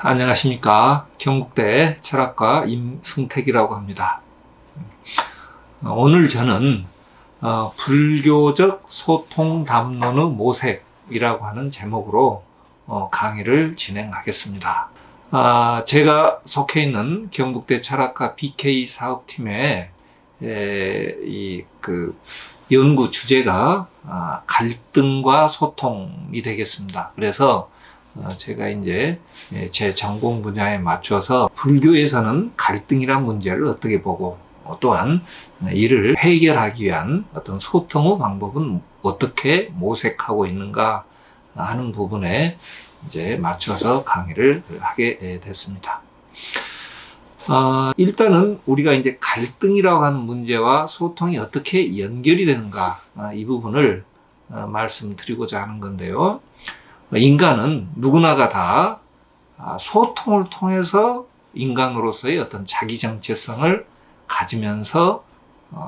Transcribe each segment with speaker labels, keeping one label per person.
Speaker 1: 안녕하십니까. 경북대 철학과 임승택이라고 합니다. 오늘 저는 불교적 소통 담론의 모색이라고 하는 제목으로 강의를 진행하겠습니다. 제가 속해 있는 경북대 철학과 BK 사업팀의 연구 주제가 갈등과 소통이 되겠습니다. 그래서 제가 이제 제 전공 분야에 맞춰서 불교에서는 갈등이란 문제를 어떻게 보고 또한 이를 해결하기 위한 어떤 소통의 방법은 어떻게 모색하고 있는가 하는 부분에 이제 맞춰서 강의를 하게 됐습니다. 일단은 우리가 이제 갈등이라고 하는 문제와 소통이 어떻게 연결이 되는가 이 부분을 말씀드리고자 하는 건데요. 인간은 누구나가 다 소통을 통해서 인간으로서의 어떤 자기 정체성을 가지면서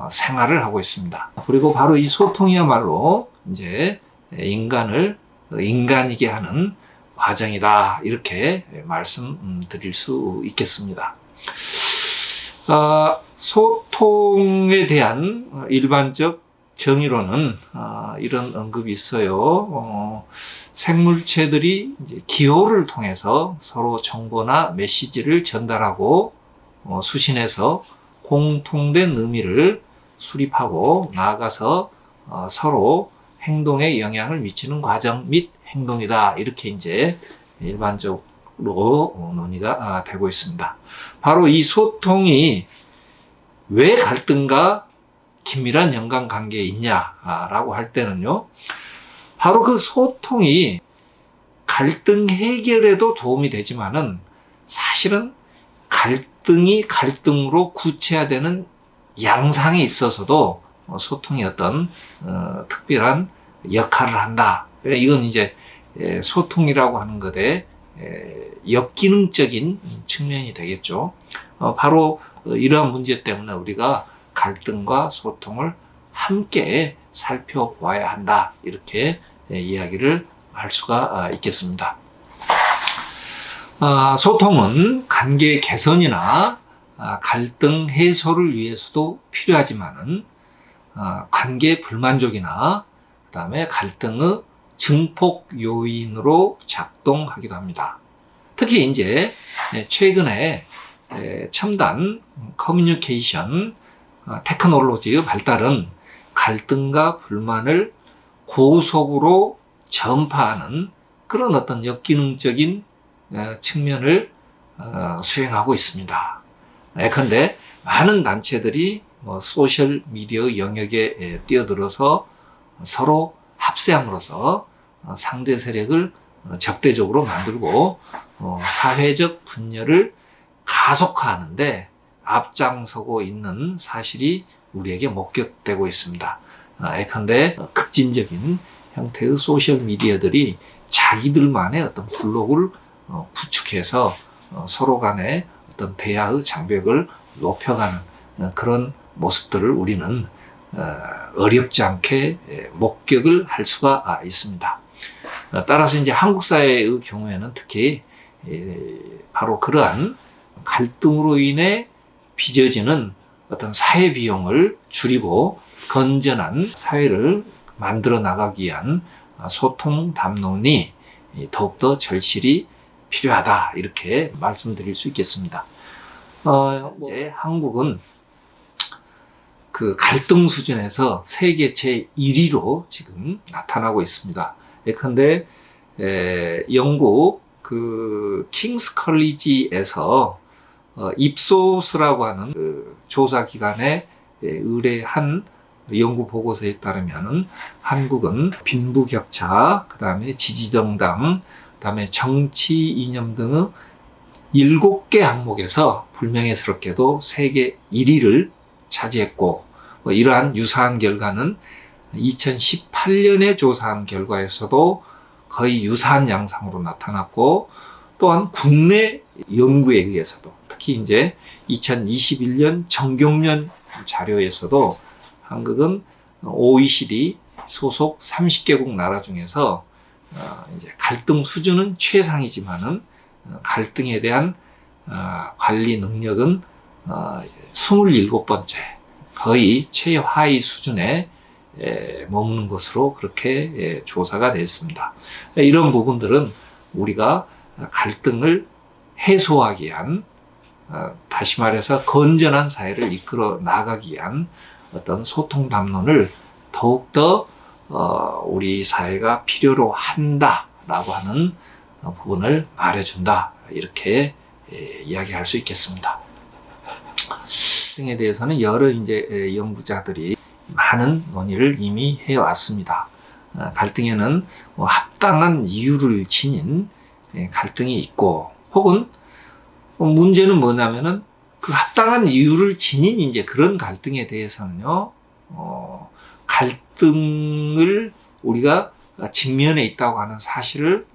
Speaker 1: 생활을 하고 있습니다. 그리고 바로 이 소통이야말로 이제 인간을 인간이게 하는 과정이다, 이렇게 말씀드릴 수 있겠습니다. 소통에 대한 일반적 정의로는 이런 언급이 있어요. 생물체들이 이제 기호를 통해서 서로 정보나 메시지를 전달하고 수신해서 공통된 의미를 수립하고 나아가서 서로 행동에 영향을 미치는 과정 및 행동이다, 이렇게 이제 일반적으로 논의가 되고 있습니다. 바로 이 소통이 왜 갈등과 긴밀한 연관관계에 있냐라고 할 때는요, 바로 그 소통이 갈등 해결에도 도움이 되지만은 사실은 갈등이 갈등으로 구체화되는 양상에 있어서도 소통이 어떤 특별한 역할을 한다. 이건 이제 소통이라고 하는 것에 역기능적인 측면이 되겠죠. 바로 이러한 문제 때문에 우리가 갈등과 소통을 함께 살펴보아야 한다, 이렇게 이야기를 할 수가 있겠습니다. 소통은 관계 개선이나 갈등 해소를 위해서도 필요하지만은 관계 불만족이나 그다음에 갈등의 증폭 요인으로 작동하기도 합니다. 특히 이제 최근에 첨단 커뮤니케이션 테크놀로지의 발달은 갈등과 불만을 고속으로 전파하는 그런 어떤 역기능적인 측면을 수행하고 있습니다. 예컨대 많은 단체들이 소셜 미디어 영역에 뛰어들어서 서로 합세함으로써 상대 세력을 적대적으로 만들고 사회적 분열을 가속화하는데 앞장서고 있는 사실이 우리에게 목격되고 있습니다. 예컨대 급진적인 형태의 소셜 미디어들이 자기들만의 어떤 블록을 구축해서 서로 간의 어떤 대화의 장벽을 높여가는 그런 모습들을 우리는 어렵지 않게 목격을 할 수가 있습니다. 따라서 이제 한국 사회의 경우에는 특히 바로 그러한 갈등으로 인해 빚어지는 어떤 사회 비용을 줄이고 건전한 사회를 만들어 나가기 위한 소통 담론이 더욱더 절실히 필요하다, 이렇게 말씀드릴 수 있겠습니다. 이제 한국은 그 갈등 수준에서 세계 제1위로 지금 나타나고 있습니다. 예컨대 영국 그 킹스 컬리지에서 입소스라고 하는 그 조사 기관에 의뢰한 연구 보고서에 따르면 한국은 빈부격차, 그 다음에 지지정당, 그 다음에 정치 이념 등의 7개 항목에서 불명예스럽게도 세계 1위를 차지했고, 이러한 유사한 결과는 2018년에 조사한 결과에서도 거의 유사한 양상으로 나타났고, 또한 국내 연구에 의해서도 특히 이제 2021년 정경련 자료에서도 한국은 OECD 소속 30개국 나라 중에서 이제 갈등 수준은 최상이지만은 갈등에 대한 관리 능력은 27번째, 거의 최하위 수준에 머무는 것으로 그렇게 조사가 됐습니다. 이런 부분들은 우리가 갈등을 해소하기 위한, 다시 말해서 건전한 사회를 이끌어 나가기 위한 어떤 소통 담론을 더욱더 우리 사회가 필요로 한다라고 하는 부분을 말해준다, 이렇게 이야기할 수 있겠습니다. 갈등에 대해서는 여러 이제 연구자들이 많은 논의를 이미 해왔습니다. 갈등에는 합당한 이유를 지닌 갈등이 있고, 혹은 문제는 뭐냐면은 그 합당한 이유를 지닌 이제 그런 갈등에 대해서는요, 갈등을 우리가 직면에 있다고 하는 사실을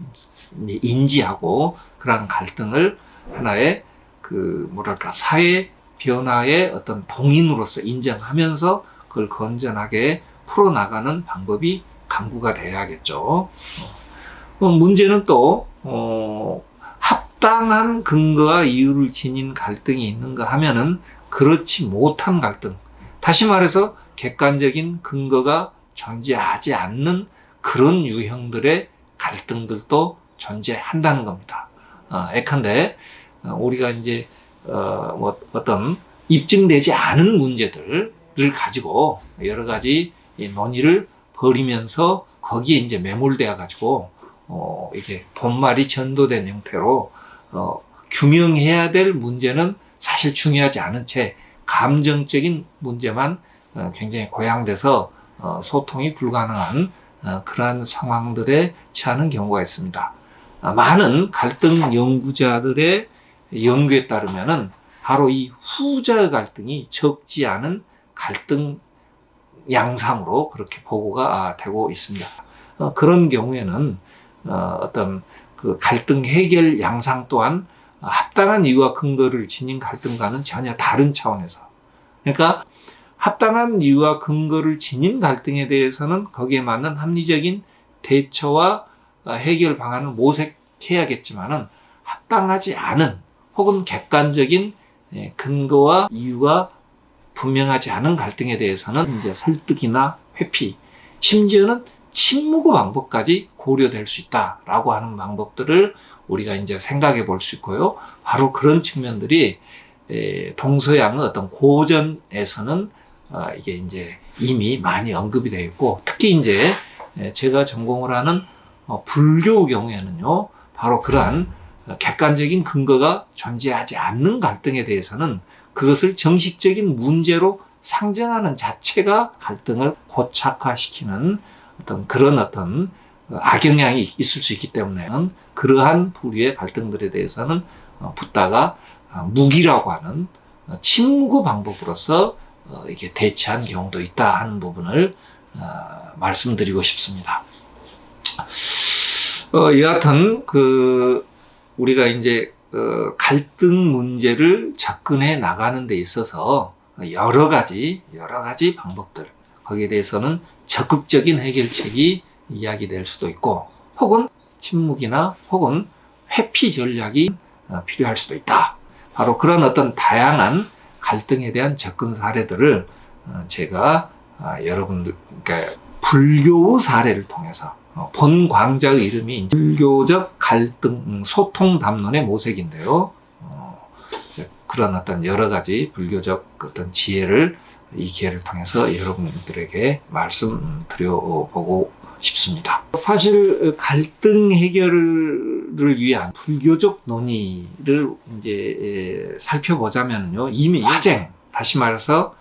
Speaker 1: 인지하고, 그런 갈등을 하나의 사회 변화의 어떤 동인으로서 인정하면서 그걸 건전하게 풀어나가는 방법이 강구가 돼야겠죠. 문제는 또 합당한 근거와 이유를 지닌 갈등이 있는가 하면은 그렇지 못한 갈등, 다시 말해서 객관적인 근거가 존재하지 않는 그런 유형들의 갈등들도 존재한다는 겁니다. 예컨대 우리가 이제 어떤 입증되지 않은 문제들을 가지고 여러 가지 논의를 벌이면서 거기에 이제 매몰되어 가지고 이게 본말이 전도된 형태로 규명해야 될 문제는 사실 중요하지 않은 채 감정적인 문제만 굉장히 고양돼서 소통이 불가능한 그러한 상황들에 처하는 경우가 있습니다. 많은 갈등 연구자들의 연구에 따르면은 바로 이 후자 갈등이 적지 않은 갈등 양상으로 그렇게 보고가 되고 있습니다. 그런 경우에는 어떤 그 갈등 해결 양상 또한 합당한 이유와 근거를 지닌 갈등과는 전혀 다른 차원에서, 그러니까 합당한 이유와 근거를 지닌 갈등에 대해서는 거기에 맞는 합리적인 대처와 해결 방안을 모색해야겠지만은, 합당하지 않은 혹은 객관적인 근거와 이유가 분명하지 않은 갈등에 대해서는 이제 설득이나 회피, 심지어는 침묵의 방법까지 고려될 수 있다라고 하는 방법들을 우리가 이제 생각해 볼 수 있고요. 바로 그런 측면들이 동서양의 어떤 고전에서는 이게 이제 이미 많이 언급이 되어 있고, 특히 이제 제가 전공을 하는 불교의 경우에는요, 바로 그러한 객관적인 근거가 존재하지 않는 갈등에 대해서는 그것을 정식적인 문제로 상정하는 자체가 갈등을 고착화시키는 그런 악영향이 있을 수 있기 때문에, 그러한 부류의 갈등들에 대해서는 붓다가 무기라고 하는 침묵의 방법으로서 이게 대처한 경우도 있다 하는 부분을 말씀드리고 싶습니다. 여하튼 우리가 이제 갈등 문제를 접근해 나가는 데 있어서 여러 가지 방법들, 거기에 대해서는 적극적인 해결책이 이야기될 수도 있고, 혹은 침묵이나 혹은 회피 전략이 필요할 수도 있다. 바로 그런 어떤 다양한 갈등에 대한 접근 사례들을 제가 여러분들, 그러니까 불교의 사례를 통해서, 본 강좌의 이름이 불교적 갈등 소통 담론의 모색인데요. 그런 어떤 여러 가지 불교적 어떤 지혜를 이 기회를 통해서 여러분들에게 말씀드려보고 싶습니다. 사실 갈등 해결을 위한 불교적 논의를 이제 살펴보자면요, 이미 화쟁, 다시 말해서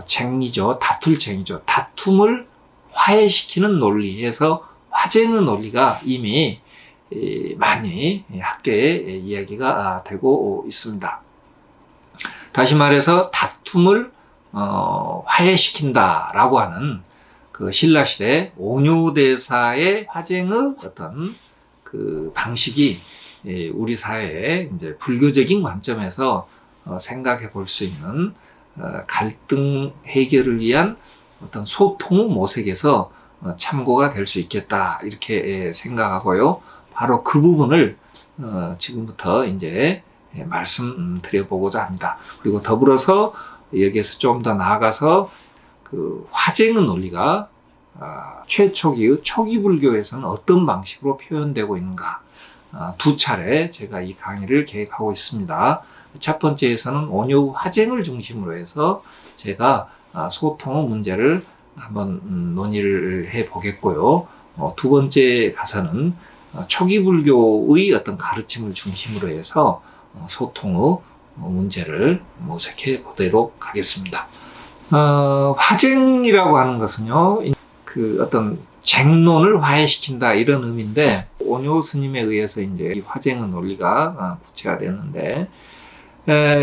Speaker 1: 쟁의죠, 다툴쟁의죠, 다툼을 화해시키는 논리에서 화쟁의 논리가 이미 많이 학계에 이야기가 되고 있습니다. 다시 말해서 다툼을 화해시킨다라고 하는 그 신라시대 옹효대사의 화쟁의 어떤 그 방식이 우리 사회에 이제 불교적인 관점에서 생각해 볼 수 있는 갈등 해결을 위한 어떤 소통의 모색에서 참고가 될 수 있겠다, 이렇게 생각하고요. 바로 그 부분을 지금부터 이제 말씀드려보고자 합니다. 그리고 더불어서 여기에서 좀 더 나아가서 그 화쟁의 논리가 최초기의 초기 불교에서는 어떤 방식으로 표현되고 있는가, 두 차례 제가 이 강의를 계획하고 있습니다. 첫 번째에서는 온유 화쟁을 중심으로 해서 제가 소통의 문제를 한번 논의를 해 보겠고요. 두 번째 가서는 초기 불교의 어떤 가르침을 중심으로 해서 소통의 문제를 모색해 보도록 하겠습니다. 화쟁이라고 하는 것은요, 그 어떤 쟁론을 화해시킨다 이런 의미인데, 온효 스님에 의해서 이제 이 화쟁의 논리가 구체가 됐는데,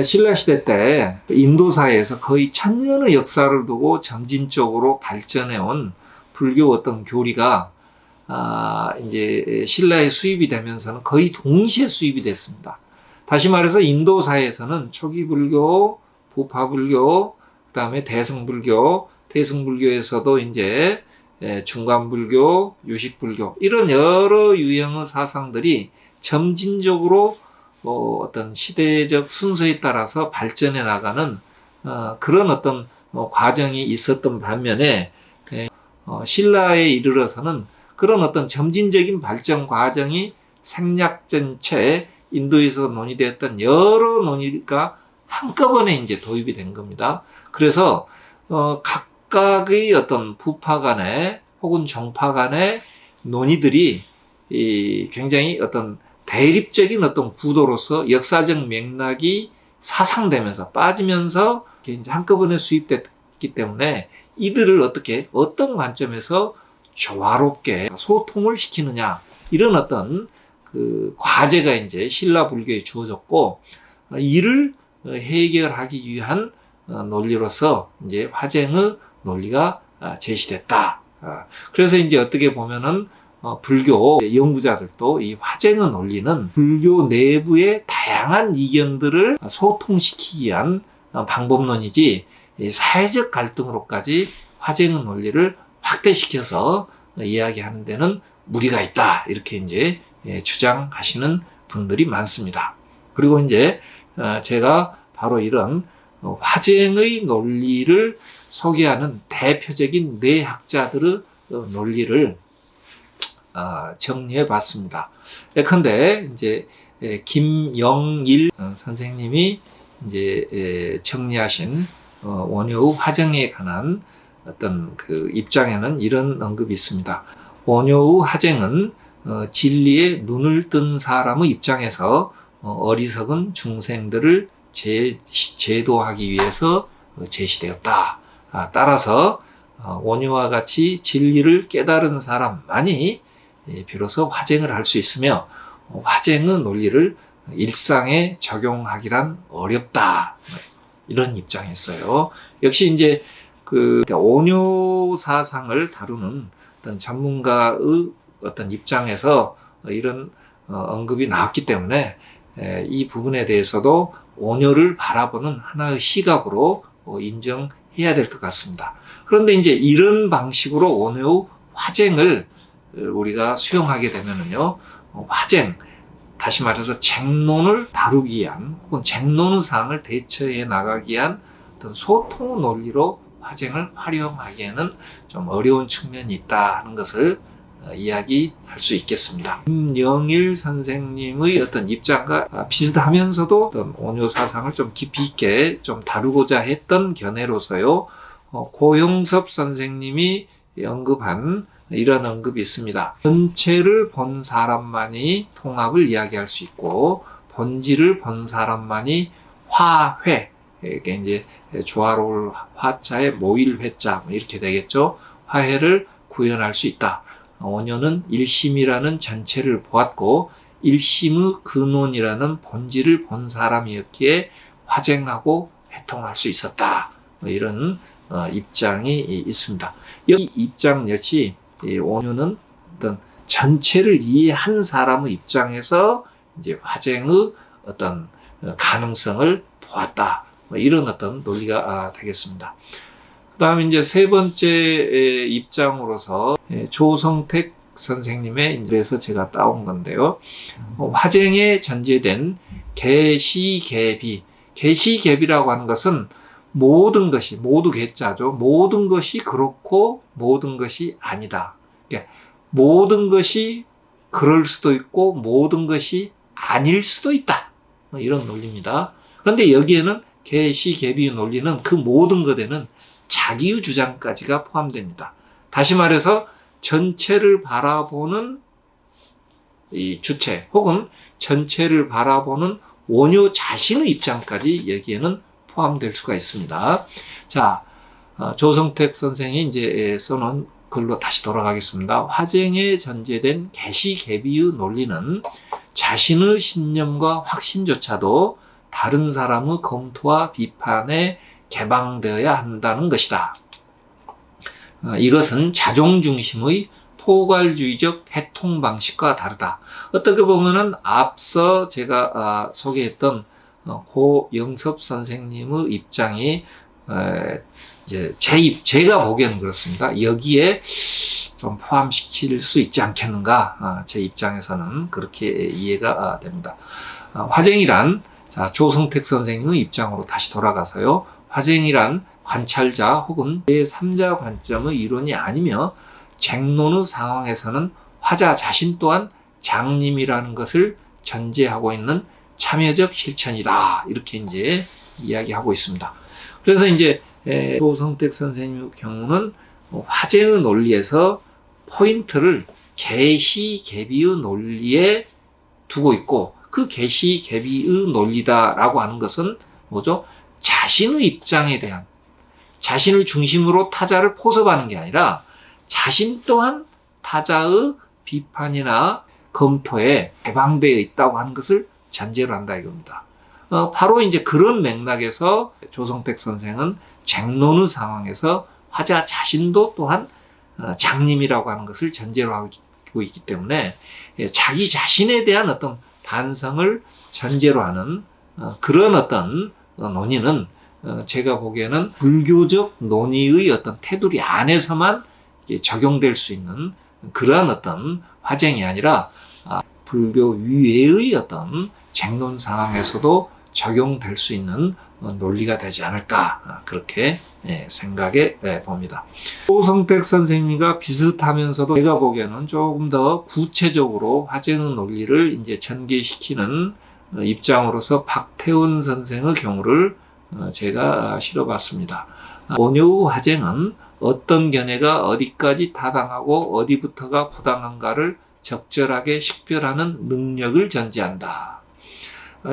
Speaker 1: 신라시대 때 인도사회에서 거의 1000년의 역사를 두고 점진적으로 발전해 온 불교 어떤 교리가 이제 신라에 수입이 되면서는 거의 동시에 수입이 됐습니다. 다시 말해서 인도사회에서는 초기 불교, 부파 불교, 그 다음에 대승불교, 대승불교에서도 이제 중간불교, 유식불교 이런 여러 유형의 사상들이 점진적으로 어떤 시대적 순서에 따라서 발전해 나가는 그런 어떤 과정이 있었던 반면에 신라에 이르러서는 그런 어떤 점진적인 발전 과정이 생략된 채 인도에서 논의되었던 여러 논의가 한꺼번에 이제 도입이 된 겁니다. 그래서 각각의 어떤 부파 간의 혹은 정파 간의 논의들이 굉장히 어떤 대립적인 어떤 구도로서 역사적 맥락이 사상되면서 빠지면서 이제 한꺼번에 수입됐기 때문에 이들을 어떤 관점에서 조화롭게 소통을 시키느냐, 이런 어떤 그 과제가 이제 신라 불교에 주어졌고, 이를 해결하기 위한 논리로서 이제 화쟁의 논리가 제시됐다. 그래서 이제 어떻게 보면은 불교 연구자들도 이 화쟁의 논리는 불교 내부의 다양한 이견들을 소통시키기 위한 방법론이지, 사회적 갈등으로까지 화쟁의 논리를 확대시켜서 이야기하는 데는 무리가 있다, 이렇게 이제 주장하시는 분들이 많습니다. 그리고 이제 제가 바로 이런 화쟁의 논리를 소개하는 대표적인 네 학자들의 논리를 정리해 봤습니다. 예컨대 이제 김영일 선생님이 이제 정리하신 원효의 화쟁에 관한 어떤 그 입장에는 이런 언급이 있습니다. 원효의 화쟁은 진리에 눈을 뜬 사람의 입장에서 어리석은 중생들을 제도하기 위해서 제시되었다. 따라서 원효와 같이 진리를 깨달은 사람만이 비로소 화쟁을 할 수 있으며, 화쟁의 논리를 일상에 적용하기란 어렵다, 이런 입장이었어요. 역시 이제 그 온효 사상을 다루는 어떤 전문가의 어떤 입장에서 이런 언급이 나왔기 때문에 이 부분에 대해서도 온효를 바라보는 하나의 시각으로 인정해야 될 것 같습니다. 그런데 이제 이런 방식으로 온효의 화쟁을 우리가 수용하게 되면은요, 화쟁, 다시 말해서 쟁론을 다루기 위한 혹은 쟁론의 사항을 대처해 나가기 위한 어떤 소통의 논리로 화쟁을 활용하기에는 좀 어려운 측면이 있다 하는 것을 이야기할 수 있겠습니다. 김영일 선생님의 어떤 입장과 비슷하면서도 어떤 온효 사상을 좀 깊이 있게 좀 다루고자 했던 견해로서요, 고용섭 선생님이 언급한 이런 언급이 있습니다. 전체를 본 사람만이 통합을 이야기할 수 있고, 본질을 본 사람만이 화회, 이게 이제 조화로울 화자의 모일 회자 이렇게 되겠죠. 화해를 구현할 수 있다. 온효는 일심이라는 전체를 보았고 일심의 근원이라는 본질을 본 사람이었기에 화쟁하고 회통할 수 있었다. 이런 입장이 있습니다. 이 입장 역시 온효는 어떤 전체를 이해한 사람의 입장에서 이제 화쟁의 어떤 가능성을 보았다. 이런 어떤 논리가 되겠습니다. 그 다음에 이제 세 번째 입장으로서 조성택 선생님의 인에서 제가 따온 건데요. 화쟁에 전제된 개시개비. 개시개비라고 하는 것은 모든 것이, 모두 개자죠. 모든 것이 그렇고 모든 것이 아니다. 그러니까 모든 것이 그럴 수도 있고 모든 것이 아닐 수도 있다. 이런 논리입니다. 그런데 여기에는 개시개비의 논리는 그 모든 것에는 자기의 주장까지가 포함됩니다. 다시 말해서 전체를 바라보는 이 주체 혹은 전체를 바라보는 원효 자신의 입장까지 여기에는 포함될 수가 있습니다. 자, 조성택 선생이 이제 써놓은 글로 다시 돌아가겠습니다. 화쟁에 전제된 개시개비의 논리는 자신의 신념과 확신조차도 다른 사람의 검토와 비판에 개방되어야 한다는 것이다. 이것은 자종 중심의 포괄주의적 해통 방식과 다르다. 어떻게 보면은 앞서 제가 소개했던 고영섭 선생님의 입장이 이제 제가 보기에는 그렇습니다. 여기에 좀 포함시킬 수 있지 않겠는가? 제 입장에서는 그렇게 이해가 됩니다. 화쟁이란, 자, 조성택 선생님의 입장으로 다시 돌아가서요. 화쟁이란 관찰자 혹은 제3자 관점의 이론이 아니며 쟁론의 상황에서는 화자 자신 또한 장님이라는 것을 전제하고 있는 참여적 실천이다. 이렇게 이제 이야기하고 있습니다. 그래서 이제 조성택 선생님의 경우는 화쟁의 논리에서 포인트를 개시개비의 논리에 두고 있고, 그 개시개비의 논리다라고 하는 것은 뭐죠? 자신의 입장에 대한, 자신을 중심으로 타자를 포섭하는 게 아니라 자신 또한 타자의 비판이나 검토에 개방되어 있다고 하는 것을 전제로 한다 이겁니다. 바로 이제 그런 맥락에서 조성택 선생은 쟁론의 상황에서 화자 자신도 또한 장님이라고 하는 것을 전제로 하고 있기 때문에 자기 자신에 대한 어떤 반성을 전제로 하는 그런 어떤 논의는 제가 보기에는 불교적 논의의 어떤 테두리 안에서만 적용될 수 있는 그러한 어떤 화쟁이 아니라 불교 위외의 어떤 쟁론 상황에서도 적용될 수 있는 논리가 되지 않을까, 그렇게 생각해 봅니다. 조성택 선생님과 비슷하면서도 제가 보기에는 조금 더 구체적으로 화쟁의 논리를 이제 전개시키는 입장으로서 박태원 선생의 경우를 제가 실어봤습니다. 원효의 화쟁은 어떤 견해가 어디까지 타당하고 어디부터가 부당한가를 적절하게 식별하는 능력을 전제한다.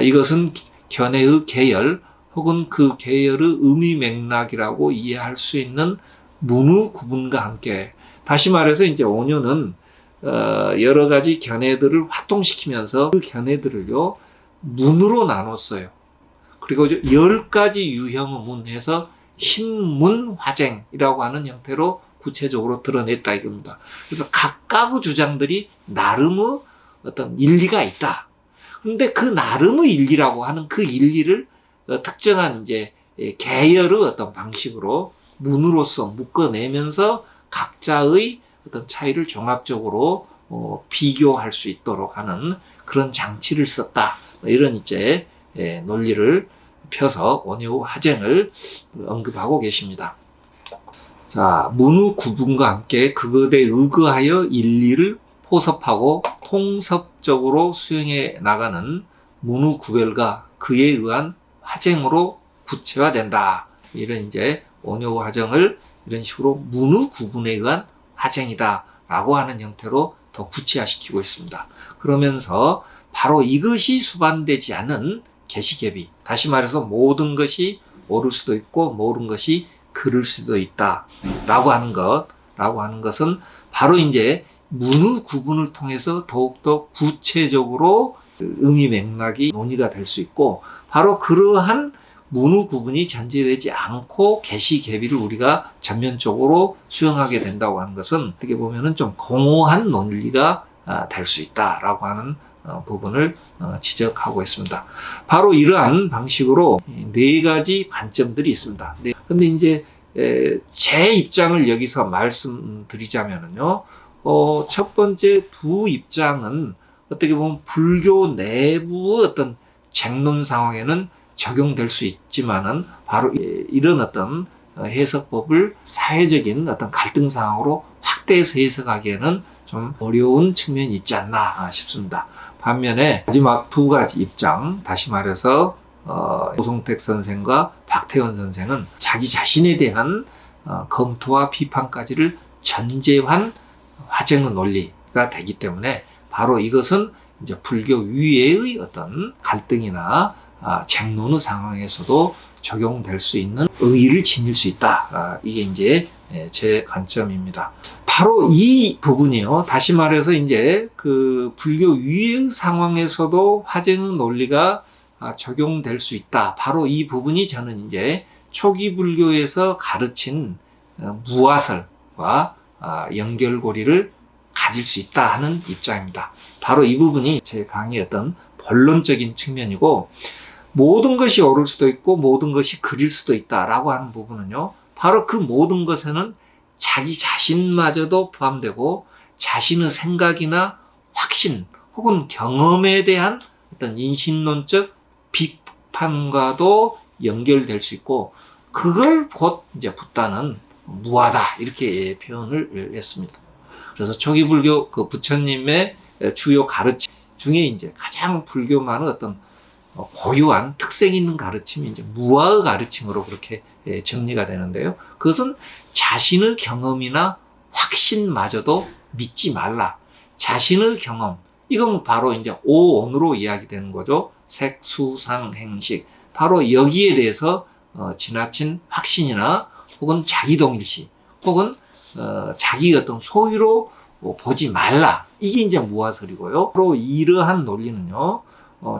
Speaker 1: 이것은 견해의 계열 혹은 그 계열의 의미 맥락이라고 이해할 수 있는 문의 구분과 함께, 다시 말해서 이제 원효는 여러 가지 견해들을 활동시키면서 그 견해들을요 문으로 나눴어요. 그리고 10가지 유형의 문해서 신문화쟁이라고 하는 형태로 구체적으로 드러냈다 이겁니다. 그래서 각각의 주장들이 나름의 어떤 일리가 있다. 그런데 그 나름의 일리라고 하는 그 일리를 특정한 이제 계열의 어떤 방식으로 문으로서 묶어내면서 각자의 어떤 차이를 종합적으로 비교할 수 있도록 하는 그런 장치를 썼다. 이런 이제 논리를 펴서 원효 화쟁을 언급하고 계십니다. 자, 문의 구분과 함께 그것에 의거하여 일리를 포섭하고 통섭적으로 수행해 나가는 문의 구별과 그에 의한 화쟁으로 구체화된다. 이런 이제 원효 화쟁을 이런 식으로 문의 구분에 의한 화쟁이다라고 하는 형태로 더 구체화시키고 있습니다. 그러면서 바로 이것이 수반되지 않은 개시개비, 다시 말해서 모든 것이 옳을 수도 있고 모든 것이 그를 수도 있다라고 하는 것은 바로 이제 문의 구분을 통해서 더욱더 구체적으로 의미 맥락이 논의가 될 수 있고, 바로 그러한 문의 구분이 전제되지 않고 개시개비를 우리가 전면적으로 수용하게 된다고 하는 것은 어떻게 보면은 좀 공허한 논리가 될 수 있다라고 하는 부분을 지적하고 있습니다. 바로 이러한 방식으로 4가지 관점들이 있습니다. 근데 이제 제 입장을 여기서 말씀드리자면요, 첫 번째 두 입장은 어떻게 보면 불교 내부의 어떤 쟁론 상황에는 적용될 수 있지만은 바로 이런 어떤 해석법을 사회적인 어떤 갈등 상황으로 확대해서 해석하기에는 좀 어려운 측면이 있지 않나 싶습니다. 반면에 마지막 두 가지 입장, 다시 말해서 조성택 선생과 박태원 선생은 자기 자신에 대한 검토와 비판까지를 전제한 화쟁의 논리가 되기 때문에 바로 이것은 이제 불교 위에의 어떤 갈등이나 쟁론의 상황에서도 적용될 수 있는 의의를 지닐 수 있다. 이게 이제 제 관점입니다. 바로 이 부분이요. 다시 말해서 이제 그 불교 위의 상황에서도 화쟁의 논리가 적용될 수 있다. 바로 이 부분이 저는 이제 초기 불교에서 가르친 무화설과 연결고리를 가질 수 있다 하는 입장입니다. 바로 이 부분이 제 강의의 어떤 본론적인 측면이고, 모든 것이 옳을 수도 있고 모든 것이 그릴 수도 있다라고 하는 부분은요, 바로 그 모든 것에는 자기 자신마저도 포함되고 자신의 생각이나 확신 혹은 경험에 대한 어떤 인신론적 비판과도 연결될 수 있고, 그걸 곧 이제 붓다는 무하다 이렇게 표현을 했습니다. 그래서 초기 불교 그 부처님의 주요 가르침 중에 이제 가장 불교만의 어떤 고유한 특색 있는 가르침이 이제 무아의 가르침으로 그렇게 정리가 되는데요. 그것은 자신의 경험이나 확신마저도 믿지 말라. 자신의 경험, 이건 바로 이제 오온으로 이야기되는 거죠. 색, 수, 상, 행식. 바로 여기에 대해서 지나친 확신이나 혹은 자기동일시 혹은 자기 어떤 소유로 보지 말라. 이게 이제 무화설이고요. 바로 이러한 논리는요,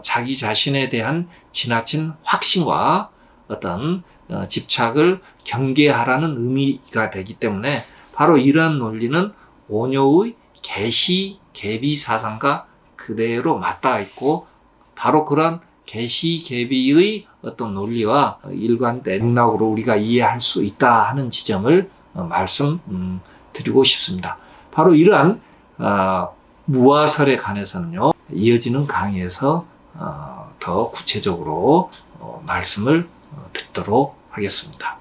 Speaker 1: 자기 자신에 대한 지나친 확신과 어떤 집착을 경계하라는 의미가 되기 때문에 바로 이러한 논리는 오녀의 계시 계비 사상과 그대로 맞닿아 있고, 바로 그런 계시 계비의 어떤 논리와 일관된 맥락으로 우리가 이해할 수 있다 하는 지점을 말씀드리고 싶습니다. 바로 이러한 무화설에 관해서는요, 이어지는 강의에서 더 구체적으로 말씀을 듣도록 하겠습니다.